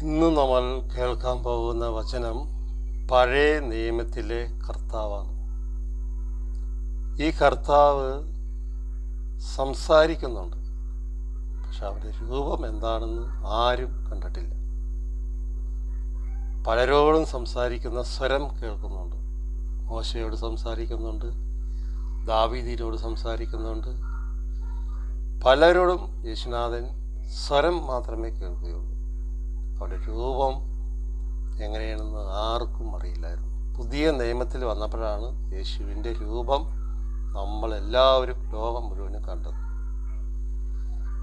ഇന്ന് നമ്മൾ കേൾക്കാൻ പോകുന്ന വചനം പഴയ നിയമത്തിലെ കർത്താവാണ്. ഈ കർത്താവ് സംസാരിക്കുന്നുണ്ട്, പക്ഷെ അവൻ്റെ രൂപം എന്താണെന്ന് ആരും കണ്ടിട്ടില്ല. പലരോടും സംസാരിക്കുന്ന സ്വരം കേൾക്കുന്നുണ്ട്. മോശയോട് സംസാരിക്കുന്നുണ്ട്, ദാവീദിനോട് സംസാരിക്കുന്നുണ്ട്. പലരോടും യേശുനാഥൻ സ്വരം മാത്രമേ കേൾക്കുകയുള്ളൂ. അവരുടെ രൂപം എങ്ങനെയാണെന്ന് ആർക്കും അറിയില്ലായിരുന്നു. പുതിയ നിയമത്തിൽ വന്നപ്പോഴാണ് യേശുവിൻ്റെ രൂപം നമ്മളെല്ലാവരും ലോകം മുഴുവനും കണ്ടത്.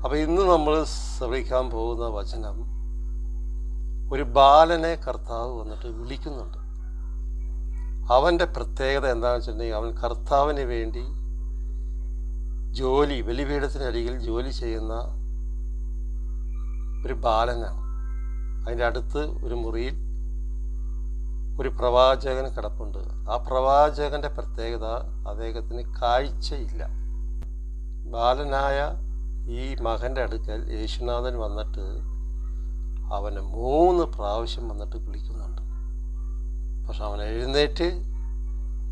അപ്പോൾ ഇന്ന് നമ്മൾ ശ്രവിക്കാൻ പോകുന്ന വചനം, ഒരു ബാലനെ കർത്താവ് വന്നിട്ട് വിളിക്കുന്നുണ്ട്. അവൻ്റെ പ്രത്യേകത എന്താണെന്ന് വെച്ചിട്ടുണ്ടെങ്കിൽ, അവൻ കർത്താവിന് വേണ്ടി ബലിപീഠത്തിനരികിൽ ജോലി ചെയ്യുന്ന ഒരു ബാലനാണ്. അതിൻ്റെ അടുത്ത് ഒരു മുറിയിൽ ഒരു പ്രവാചകൻ കിടപ്പുണ്ട്. ആ പ്രവാചകൻ്റെ പ്രത്യേകത, അദ്ദേഹത്തിന് കാഴ്ചയില്ല. ബാലനായ ഈ മകൻ്റെ അടുക്കൽ യേശുനാഥൻ വന്നിട്ട് അവനെ 3 പ്രാവശ്യം വന്നിട്ട് വിളിക്കുന്നുണ്ട്. പക്ഷെ അവൻ എഴുന്നേറ്റ്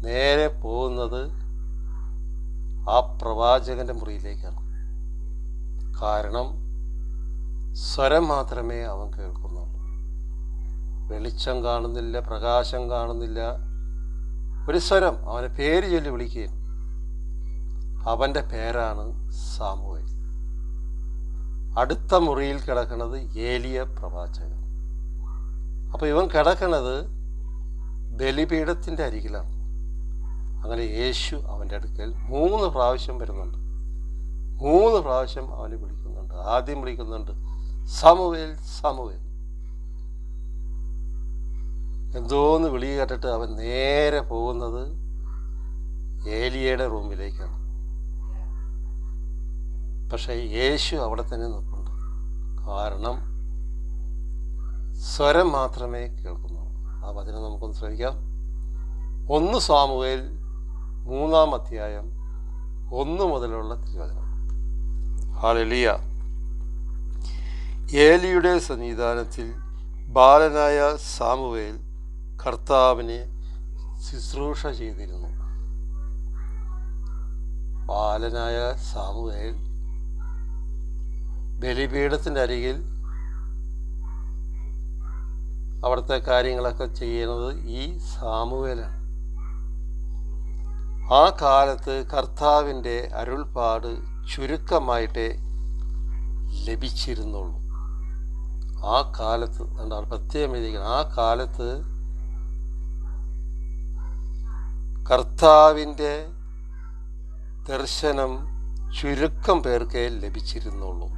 നേരെ പോകുന്നത് ആ പ്രവാചകൻ്റെ മുറിയിലേക്കാണ്. കാരണം സ്വരം മാത്രമേ അവൻ കേൾക്കുന്നുള്ളൂ. വെളിച്ചം കാണുന്നില്ല, പ്രകാശം കാണുന്നില്ല. ഒരു സ്വരം, അവനെ പേര് ചൊല്ലി വിളിക്കുകയും, അവൻ്റെ പേരാണ് സാമുവേൽ. അടുത്ത മുറിയിൽ കിടക്കുന്നത് ഏലിയ പ്രവാചകൻ. അപ്പോൾ ഇവൻ കിടക്കുന്നത് ബലിപീഠത്തിൻ്റെ അരികിലാണ്. അങ്ങനെ യേശു അവൻ്റെ അടുക്കൽ 3 പ്രാവശ്യം വരുന്നുണ്ട്. 3 പ്രാവശ്യം അവന് വിളിക്കുന്നുണ്ട്. ആദ്യം വിളിക്കുന്നുണ്ട്, സാമുവേൽ സാമുവേൽ. എന്തോന്ന് വിളി കേട്ടിട്ട് അവൻ നേരെ പോകുന്നത് ഏലിയയുടെ റൂമിലേക്കാണ്. പക്ഷേ യേശു അവിടെ തന്നെ നിൽപ്പുണ്ട്. കാരണം സ്വരം മാത്രമേ കേൾക്കുന്നുള്ളൂ. ആ വചനം നമുക്കൊന്ന് ശ്രമിക്കാം. 1 സാമുവേൽ 3-ാം അധ്യായം 1 മുതലുള്ള തിരുവചനം. ഹല്ലേലൂയ. ഏലിയുടെ സന്നിധാനത്തിൽ ബാലനായ സാമുവേൽ കർത്താവിനെ ശുശ്രൂഷ ചെയ്തിരുന്നു. ബാലനായ സാമുവേൽ ബലിപീഠത്തിൻ്റെ അരികിൽ അവിടുത്തെ കാര്യങ്ങളൊക്കെ ചെയ്യുന്നത് ഈ സാമുവേലാണ്. ആ കാലത്ത് കർത്താവിൻ്റെ അരുൾപ്പാട് ചുരുക്കമായിട്ടേ ലഭിച്ചിരുന്നുള്ളൂ. ആ കാലത്ത് എന്താണ് പ്രത്യേകം എഴുതിയിരിക്കുന്നത്, ആ കാലത്ത് കർത്താവിൻ്റെ ദർശനം ചുരുക്കം പേർക്കേ ലഭിച്ചിരുന്നുള്ളൂ.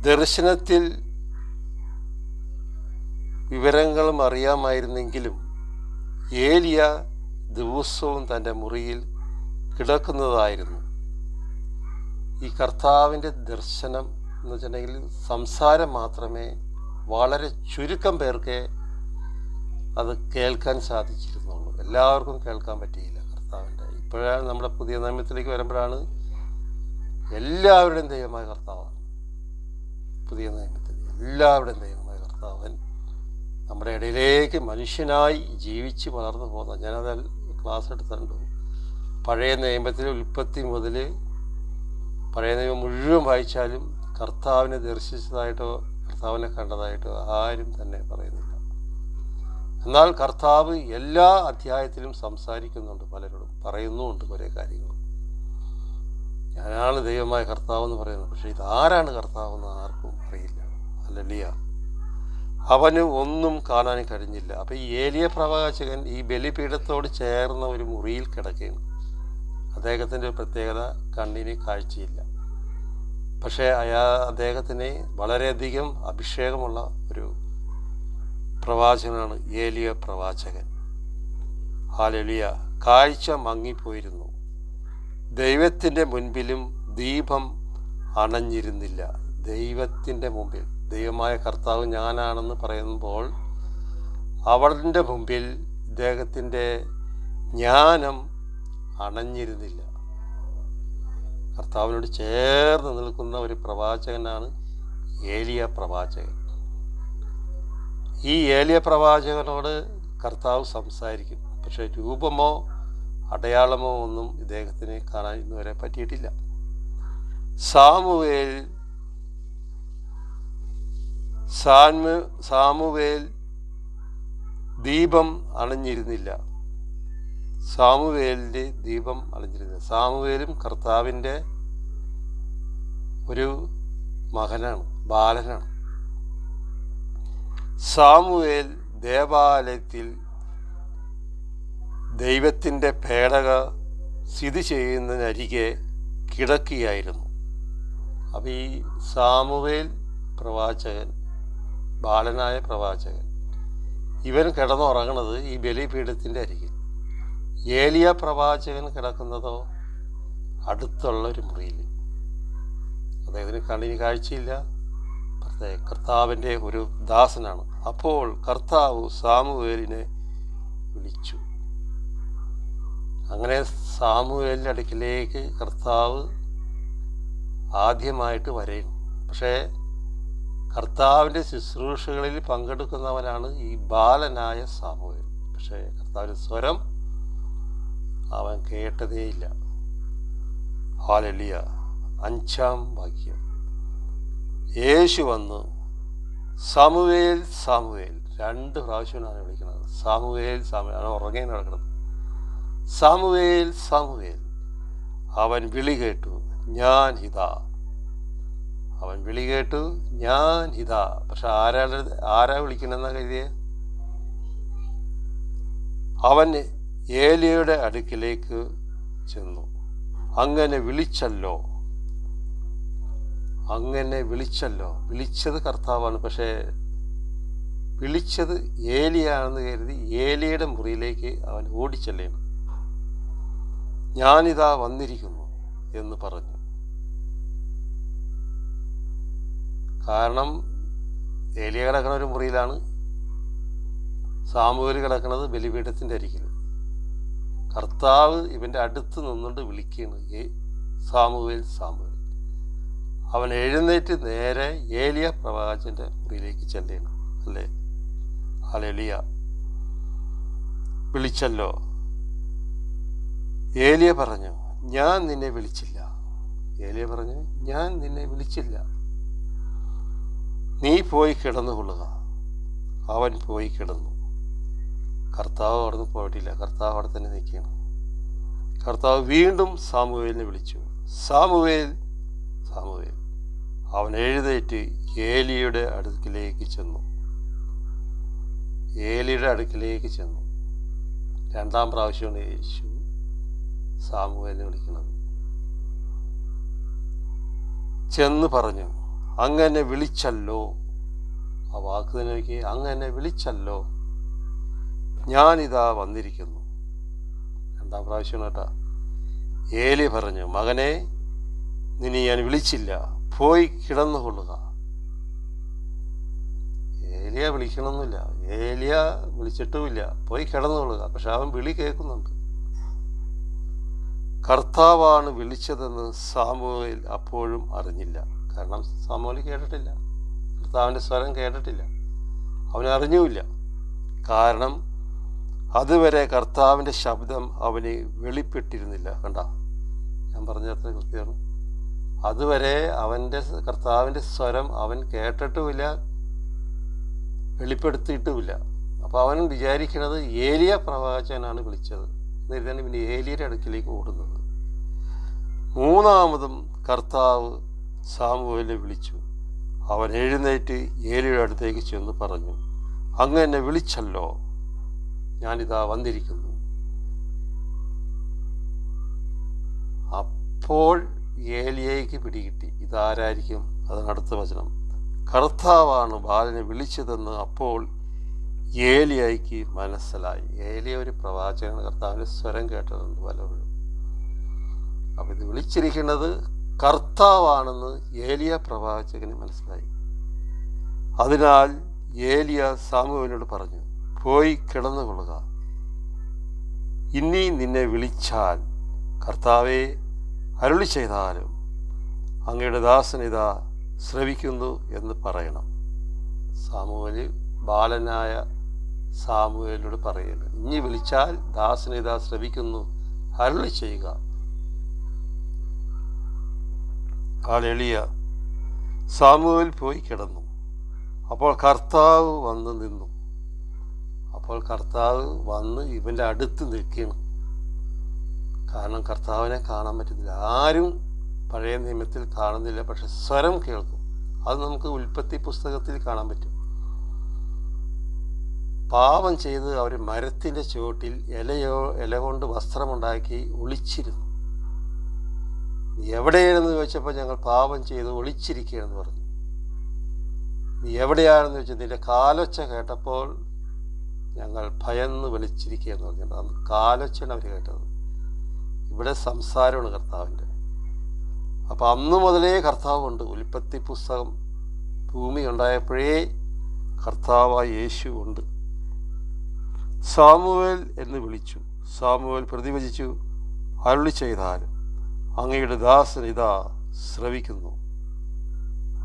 ദർശനത്തിൽ വിവരങ്ങളും അറിയാമായിരുന്നെങ്കിലും ഏലിയ ദിവസവും തൻ്റെ മുറിയിൽ കിടക്കുന്നതായിരുന്നു. ഈ കർത്താവിൻ്റെ ദർശനം എന്ന് വെച്ചിട്ടുണ്ടെങ്കിൽ സംസാരം മാത്രമേ വളരെ ചുരുക്കം പേർക്ക് അത് കേൾക്കാൻ സാധിച്ചിരുന്നുള്ളൂ. എല്ലാവർക്കും കേൾക്കാൻ പറ്റിയില്ല കർത്താവിൻ്റെ. ഇപ്പോഴാണ് നമ്മുടെ പുതിയ നിയമത്തിലേക്ക് വരുമ്പോഴാണ് എല്ലാവരുടെയും ദൈവമായ കർത്താവാണ്. പുതിയ നിയമത്തിൽ എല്ലാവരുടെയും ദൈവമായ കർത്താവൻ നമ്മുടെ ഇടയിലേക്ക് മനുഷ്യനായി ജീവിച്ച് വളർന്നു പോകുന്ന, ഞാനത് ക്ലാസ് എടുത്തിട്ടുണ്ട്. പഴയ നിയമത്തിൽ ഉൽപ്പത്തി മുതൽ പഴയ നിയമം മുഴുവൻ വായിച്ചാലും കർത്താവിനെ ദർശിച്ചതായിട്ടോ കർത്താവിനെ കണ്ടതായിട്ടോ ആരും തന്നെ പറയുന്നില്ല. എന്നാൽ കർത്താവ് എല്ലാ അധ്യായത്തിലും സംസാരിക്കുന്നുണ്ട്, പലരോടും പറയുന്നുമുണ്ട് കുറേ കാര്യങ്ങൾ. ഞാനാണ് ദൈവമായ കർത്താവ് എന്ന് പറയുന്നത്, പക്ഷേ ഇതാരാണ് കർത്താവെന്ന് ആർക്കും അറിയില്ല. ഹല്ലേലൂയ. അവന് ഒന്നും കാണാൻ കഴിഞ്ഞില്ല. അപ്പം ഈ ഏലിയ പ്രവാചകൻ ഈ ബലിപീഠത്തോട് ചേർന്ന ഒരു മുറിയിൽ കിടക്കുകയാണ്. അദ്ദേഹത്തിൻ്റെ പ്രത്യേകത, കണ്ണിന് കാഴ്ചയില്ല. പക്ഷേ അദ്ദേഹത്തിന് വളരെയധികം അഭിഷേകമുള്ള ഒരു പ്രവാചകനാണ് ഏലിയ പ്രവാചകൻ. ഹല്ലേലൂയ. കാഴ്ച മങ്ങിപ്പോയിരുന്നു. ദൈവത്തിൻ്റെ മുൻപിലും ദീപം അണഞ്ഞിരുന്നില്ല. ദൈവത്തിൻ്റെ മുമ്പിൽ, ദൈവമായ കർത്താവ് ഞാനാണെന്ന് പറയുമ്പോൾ അവളുടെ മുമ്പിൽ ഇദ്ദേഹത്തിൻ്റെ ജ്ഞാനം അണഞ്ഞിരുന്നില്ല. കർത്താവിനോട് ചേർന്ന് നിൽക്കുന്ന ഒരു പ്രവാചകനാണ് ഏലിയ പ്രവാചകൻ. ഈ ഏലിയ പ്രവാചകനോട് കർത്താവ് സംസാരിക്കും. പക്ഷേ രൂപമോ അടയാളമോ ഒന്നും ഇദ്ദേഹത്തിന് കാണാൻ ഇന്നുവരെ പറ്റിയിട്ടില്ല. സാമുവേൽ ദീപം അണഞ്ഞിരുന്നില്ല. സാമുവേലിൻ്റെ ദീപം അണഞ്ഞിരുന്നില്ല. സാമുവേലും കർത്താവിൻ്റെ ഒരു മകനാണ്, ബാലനാണ്. സാമുവേൽ ദേവാലയത്തിൽ ദൈവത്തിൻ്റെ പേടക സ്ഥിതി ചെയ്യുന്നതിനരികെ കിടക്കുകയായിരുന്നു. അപ്പോൾ ഈ സാമുവേൽ പ്രവാചകൻ, ബാലനായ പ്രവാചകൻ, ഇവൻ കിടന്നുറങ്ങുന്നത് ഈ ബലിപീഠത്തിൻ്റെ അരികിൽ. ഏലിയ പ്രവാചകൻ കിടക്കുന്നതോ അടുത്തുള്ളൊരു മുറിയിൽ. അദ്ദേഹത്തിന് കണ്ണിന് കാഴ്ചയില്ല, കർത്താവിൻ്റെ ഒരു ദാസനാണ്. അപ്പോൾ കർത്താവ് സാമുവേലിനെ വിളിച്ചു. അങ്ങനെ സാമുവേലിൻ്റെ അടുക്കിലേക്ക് കർത്താവ് ആദ്യമായിട്ട് വരെയും. പക്ഷേ കർത്താവിൻ്റെ ശുശ്രൂഷകളിൽ പങ്കെടുക്കുന്നവനാണ് ഈ ബാലനായ സാമുവേൽ. പക്ഷേ കർത്താവിൻ്റെ സ്വരം അവൻ കേട്ടതേയില്ല. ഹല്ലേലൂയ. 5-ാം വാക്യം. യേശു വന്നു, സാമുവേൽ സാമുവേൽ. 2 പ്രാവശ്യമാണ് വിളിക്കുന്നത്. Samuel Samuel. അവൻ ഉറങ്ങി നടക്കുന്നത്. Samuel Samuel. അവൻ വിളി കേട്ടു, ഞാൻ ഇതാ. അവൻ വിളി കേട്ടു, ഞാൻ ഇതാ. പക്ഷെ ആരാ വിളിക്കണമെന്നാ കരുതിയേ? അവൻ ഏലിയയുടെ അടുക്കിലേക്ക് ചെന്നു. അങ്ങനെ വിളിച്ചല്ലോ. വിളിച്ചത് കർത്താവാണ്. പക്ഷേ വിളിച്ചത് ഏലിയാണെന്ന് കരുതി ഏലിയയുടെ മുറിയിലേക്ക് അവൻ ഓടിച്ചെല്ലേണം. ഞാനിതാ വന്നിരിക്കുന്നു എന്ന് പറഞ്ഞു. കാരണം ഏലിയ കിടക്കുന്ന ഒരു മുറിയിലാണ്, സാമുവേൽ കിടക്കുന്നത് ബലിപീഠത്തിൻ്റെ അരികിൽ. കർത്താവ് ഇവൻ്റെ അടുത്ത് നിന്നുകൊണ്ട് വിളിക്കുകയാണ്, സാമുവേൽ സാമുവേൽ. അവൻ എഴുന്നേറ്റ് നേരെ ഏലിയ പ്രവാചകൻ്റെ മുറിയിലേക്ക് ചെല്ലണം. അല്ലേ? ഹല്ലേലൂയ. വിളിച്ചല്ലോ. ഏലിയ പറഞ്ഞു, ഞാൻ നിന്നെ വിളിച്ചില്ല. ഏലിയ പറഞ്ഞു, ഞാൻ നിന്നെ വിളിച്ചില്ല. നീ പോയി കിടന്നുകൊള്ളുക. അവൻ പോയി കിടന്നു. കർത്താവ് അവിടെ നിന്ന് പോയിട്ടില്ല. കർത്താവ് അവിടെ തന്നെ നിൽക്കുകയാണ്. കർത്താവ് വീണ്ടും സാമുവേലിനെ വിളിച്ചു, സാമുവേൽ സാമുവേൽ. അവൻ എഴുന്നേറ്റ് ഏലിയയുടെ അടുക്കിലേക്ക് ചെന്നു. ഏലിയുടെ അടുക്കിലേക്ക് ചെന്നു. 2-ാം പ്രാവശ്യമാണ് യേശു സാമുവേലിനെ വിളിക്കുന്നത്. ചെന്ന് പറഞ്ഞു, അങ്ങനെ വിളിച്ചല്ലോ. ആ വാക്ക് തന്നെ നോക്കി, അങ്ങനെ വിളിച്ചല്ലോ. ഞാനിതാ വന്നിരിക്കുന്നു. 2-ാം പ്രാവശ്യമാണ് കേട്ടാ. ഏലി പറഞ്ഞു, മകനെ, നിന്നെ ഞാൻ വിളിച്ചില്ല, പോയി കിടന്നുകൊള്ളുക. ഏലിയ വിളിക്കണമെന്നില്ല, ഏലിയ വിളിച്ചിട്ടുമില്ല, പോയി കിടന്നുകൊള്ളുക. പക്ഷെ അവൻ വിളി കേൾക്കുന്നുണ്ട്. കർത്താവാണ് വിളിച്ചതെന്ന് സാമുവേൽ അപ്പോഴും അറിഞ്ഞില്ല. കാരണം സാമുവേൽ കേട്ടിട്ടില്ല, കർത്താവിൻ്റെ സ്വരം കേട്ടിട്ടില്ല, അവനറിഞ്ഞുമില്ല. കാരണം അതുവരെ കർത്താവിൻ്റെ ശബ്ദം അവന് വെളിപ്പെട്ടിരുന്നില്ല. കണ്ട, ഞാൻ പറഞ്ഞ അത്ര കൃത്യമാണ്. അതുവരെ കർത്താവിൻ്റെ സ്വരം അവൻ കേട്ടിട്ടുമില്ല, വെളിപ്പെടുത്തിയിട്ടുമില്ല. അപ്പോൾ അവൻ വിചാരിക്കുന്നത് ഏലിയ പ്രവാചകനാണ് വിളിച്ചത് എന്നിരുന്നാണ് പിന്നെ ഏലിയയുടെ അടുക്കിലേക്ക് ഓടുന്നത്. 3-ാമതും കർത്താവ് സാമുവേലിനെ വിളിച്ചു. അവൻ എഴുന്നേറ്റ് ഏലിയയുടെ അടുത്തേക്ക് ചെന്ന് പറഞ്ഞു, അങ്ങ് എന്നെ വിളിച്ചല്ലോ, ഞാനിതാ വന്നിരിക്കുന്നു. അപ്പോൾ ഏലിയയ്ക്ക് പിടികിട്ടി ഇതാരായിരിക്കും. അതാണ് അടുത്ത വചനം. കർത്താവാണ് ബാലനെ വിളിച്ചതെന്ന് അപ്പോൾ ഏലിയയ്ക്ക് മനസ്സിലായി. ഏലിയ ഒരു പ്രവാചകനാണ്, കർത്താവിൻ്റെ സ്വരം കേട്ടതുണ്ട് പലപ്പോഴും. അപ്പം ഇത് വിളിച്ചിരിക്കുന്നത് കർത്താവാണെന്ന് ഏലിയ പ്രവാചകന് മനസ്സിലായി. അതിനാൽ ഏലിയ സാമുവേലിനോട് പറഞ്ഞു, പോയി കിടന്നുകൊള്ളുക. ഇനി നിന്നെ വിളിച്ചാൽ കർത്താവെ അരുളി ചെയ്താലും അങ്ങയുടെ ദാസനിതാ ശ്രവിക്കുന്നു എന്ന് പറയണം. സാമുവേൽ ബാലനായ സാമുവേലിനോട് പറയുന്നു, ഇനി വിളിച്ചാൽ ദാസനെ ഇതാ ശ്രവിക്കുന്നു, അരുളി ചെയ്യുക. എളിയ സാമുവേൽ പോയി കിടന്നു. അപ്പോൾ കർത്താവ് വന്ന് നിന്നു. അപ്പോൾ കർത്താവ് വന്ന് ഇവൻ്റെ അടുത്ത് നിൽക്കുകയാണ്. കാരണം കർത്താവിനെ കാണാൻ പറ്റുന്നില്ല. ആരും പഴയ നിയമത്തിൽ കാണുന്നില്ല, പക്ഷെ സ്വരം കേൾക്കും. അത് നമുക്ക് ഉൽപ്പത്തി പുസ്തകത്തിൽ കാണാൻ പറ്റും. പാപം ചെയ്ത് അവർ മരത്തിൻ്റെ ചുവട്ടിൽ ഇല കൊണ്ട് വസ്ത്രമുണ്ടാക്കി ഒളിച്ചിരുന്നു. നീ എവിടെയാണെന്ന് ചോദിച്ചപ്പോൾ ഞങ്ങൾ പാപം ചെയ്ത് ഒളിച്ചിരിക്കുകയാണെന്ന് പറഞ്ഞു. നീ എവിടെയാണെന്ന് ചോദിച്ചാൽ നിന്റെ കാലൊച്ച കേട്ടപ്പോൾ ഞങ്ങൾ ഭയന്ന് വിളിച്ചിരിക്കുകയെന്ന് പറഞ്ഞിട്ടുണ്ട്. അന്ന് കാലൊച്ചയാണ് അവർ കേട്ടത്. ഇവിടെ സംസാരമാണ് കർത്താവിൻ്റെ. അപ്പം അന്ന് മുതലേ കർത്താവുണ്ട്. ഉൽപ്പത്തി പുസ്തകം ഭൂമി ഉണ്ടായപ്പോഴേ കർത്താവായ യേശു ഉണ്ട്. സാമുവേൽ എന്ന് വിളിച്ചു. സാമുവേൽ പ്രതിവചിച്ചു, അരുളി ചെയ്താലും അങ്ങയുടെ ദാസൻ ഇതാ ശ്രവിക്കുന്നു,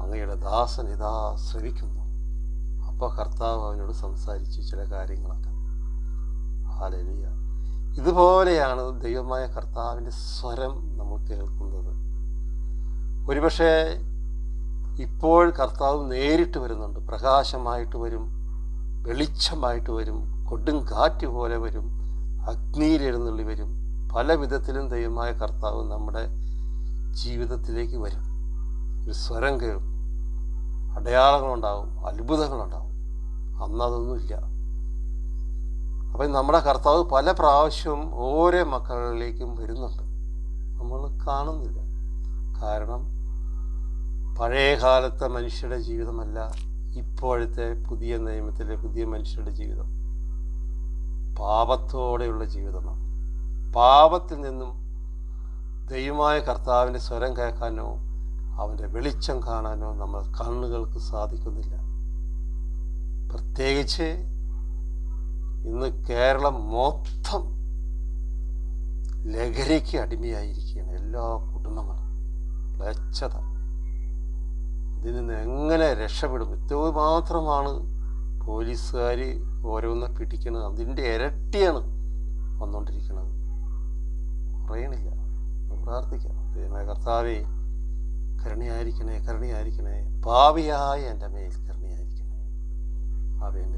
അങ്ങയുടെ ദാസൻ ഇതാ ശ്രവിക്കുന്നു. അപ്പോൾ കർത്താവ് അവനോട് സംസാരിച്ചു ചില കാര്യങ്ങളൊക്കെ. ഹല്ലേലൂയ. ഇതുപോലെയാണ് ദൈവമായ കർത്താവിൻ്റെ സ്വരം നമ്മൾ കേൾക്കുന്നത്. ഒരുപക്ഷെ ഇപ്പോൾ കർത്താവ് നേരിട്ട് വരുന്നുണ്ട്. പ്രകാശമായിട്ട് വരും, വെളിച്ചമായിട്ട് വരും, കൊടും കാറ്റ് പോലെ വരും, അഗ്നിയിലെഴുന്നള്ളി വരും. പല വിധത്തിലും ദൈവമായ കർത്താവ് നമ്മുടെ ജീവിതത്തിലേക്ക് വരും. ഒരു സ്വരം കേൾക്കും, അടയാളങ്ങളുണ്ടാവും, അത്ഭുതങ്ങളുണ്ടാവും. അന്നതൊന്നുമില്ല. അപ്പം നമ്മുടെ കർത്താവ് പല പ്രാവശ്യവും ഓരോ മക്കളിലേക്കും വരുന്നുണ്ട്. നമ്മൾ കാണുന്നില്ല. കാരണം പഴയ കാലത്തെ മനുഷ്യരുടെ ജീവിതമല്ല ഇപ്പോഴത്തെ പുതിയ നിയമത്തിലെ പുതിയ മനുഷ്യരുടെ ജീവിതം. പാപത്തോടെയുള്ള ജീവിതമാണ്. പാപത്തിൽ നിന്നും ദൈവമായ കർത്താവിൻ്റെ സ്വരം കേൾക്കാനോ അവൻ്റെ വെളിച്ചം കാണാനോ നമ്മൾ കണ്ണുകൾക്ക് സാധിക്കുന്നില്ല. പ്രത്യേകിച്ച് ഇന്ന് കേരളം മൊത്തം ലഹരിക്ക് അടിമയായിരിക്കുകയാണ്. എല്ലാ കുടുംബങ്ങളും മ്ലേച്ഛത. ഇതിൽ നിന്ന് എങ്ങനെ രക്ഷപ്പെടും? ഇത്രയും മാത്രമാണ് പോലീസുകാർ ഓരോന്ന് പിടിക്കുന്നത്. അതിൻ്റെ ഇരട്ടിയാണ് വന്നുകൊണ്ടിരിക്കുന്നത്. കുറയണില്ല. പ്രാർത്ഥിക്കാം, ദൈവമേ കർത്താവേ കരുണയായിരിക്കണേ, കരുണയായിരിക്കണേ, പാപിയായ എൻ്റെ മേൽ കരുണയായിരിക്കണേ. ആമേൻ.